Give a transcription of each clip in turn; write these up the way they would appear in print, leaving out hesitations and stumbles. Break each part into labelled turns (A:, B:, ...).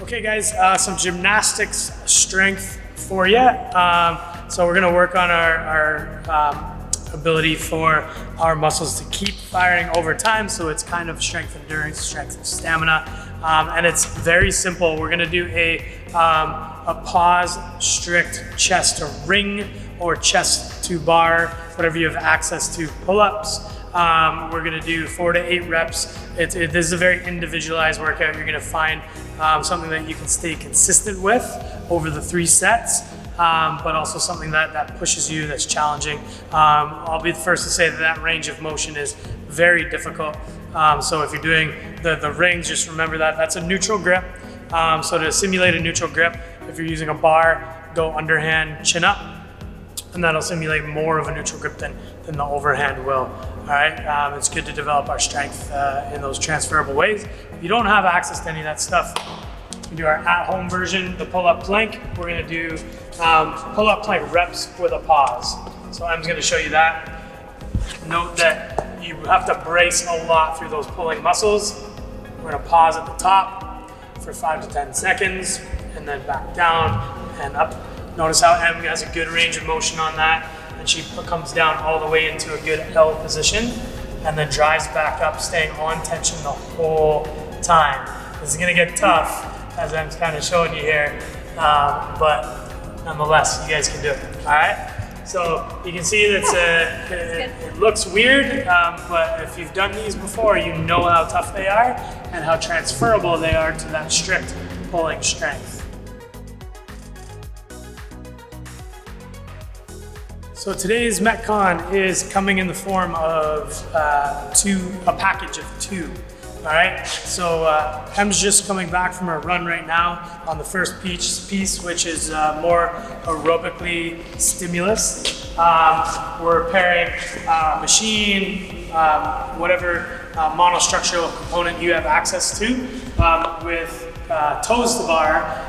A: Okay guys, some gymnastics strength for you. So we're gonna work on our ability for our muscles to keep firing over time. So it's kind of strength endurance, strength and stamina. And it's very simple. We're gonna do a pause strict chest to ring or chest to bar, whatever you have access to, pull-ups. We're gonna do 4 to 8 reps. This is a very individualized workout. You're gonna find something that you can stay consistent with over the 3 sets, but also something that pushes you, that's challenging. I'll be the first to say that range of motion is very difficult. So if you're doing the rings, just remember that that's a neutral grip. So to simulate a neutral grip, if you're using a bar, go underhand, chin up, and that'll simulate more of a neutral grip than the overhand will. All right, it's good to develop our strength in those transferable ways. If you don't have access to any of that stuff, we do our at-home version, the pull-up plank. We're gonna do pull-up plank reps with a pause. So I'm just gonna show you that. Note that you have to brace a lot through those pulling muscles. We're gonna pause at the top for 5 to 10 seconds, and then back down and up. Notice how Em has a good range of motion on that, and she comes down all the way into a good L position, and then drives back up, staying on tension the whole time. This is gonna get tough, as Em's kind of showing you here, but nonetheless, you guys can do it, all right? So you can see that it looks weird, but if you've done these before, you know how tough they are and how transferable they are to that strict pulling strength. So today's Metcon is coming in the form of a package of 2. All right, so Em's just coming back from her run right now on the first piece, which is more aerobically stimulus. We're pairing machine, whatever monostructural component you have access to, with toes to bar,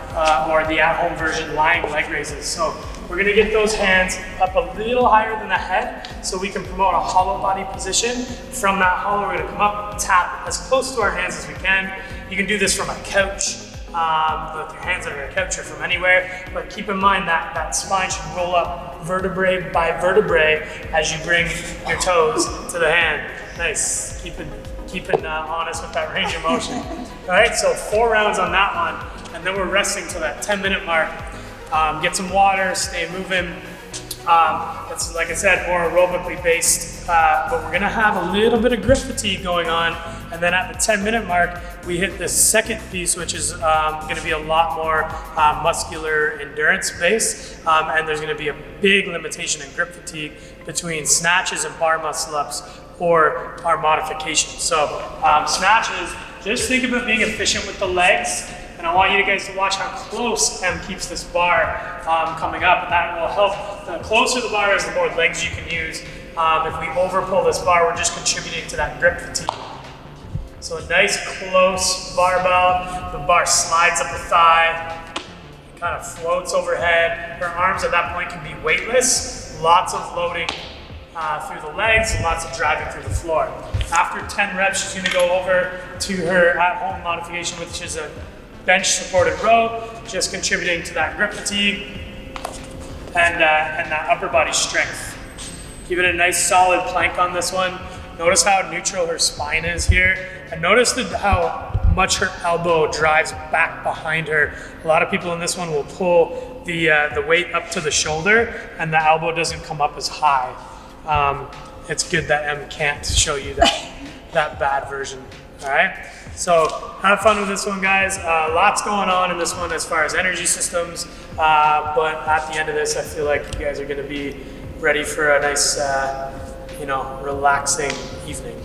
A: or the at-home version, lying leg raises. So we're gonna get those hands up a little higher than the head so we can promote a hollow body position. From that hollow, we're gonna come up, tap as close to our hands as we can. You can do this from a couch, with your hands under a couch or from anywhere, but keep in mind that that spine should roll up vertebrae by vertebrae as you bring your toes to the hand. Nice, keeping honest with that range of motion. All right, so 4 rounds on that one, and then we're resting till that 10-minute mark. Get some water, stay moving. It's, like I said, more aerobically based, but we're gonna have a little bit of grip fatigue going on. And then at the 10-minute mark, we hit the second piece, which is gonna be a lot more muscular endurance based. And there's gonna be a big limitation in grip fatigue between snatches and bar muscle ups or our modification. So snatches, just think about being efficient with the legs. And I want you guys to watch how close Em keeps this bar coming up, and that will help. The closer the bar is, the more legs you can use. If we over pull this bar, we're just contributing to that grip fatigue. So a nice close barbell, the bar slides up the thigh, kind of floats overhead. Her arms at that point can be weightless, lots of loading through the legs, lots of driving through the floor. After 10 reps, she's gonna go over to her at-home modification, which is a bench supported row, just contributing to that grip fatigue and that upper body strength. Give it a nice solid plank on this one. Notice how neutral her spine is here, and notice how much her elbow drives back behind her. A lot of people in this one will pull the weight up to the shoulder, and the elbow doesn't come up as high. It's good that Em can't show you that bad version. All right, so have fun with this one, guys. Lots going on in this one as far as energy systems, but at the end of this, I feel like you guys are gonna be ready for a nice, relaxing evening.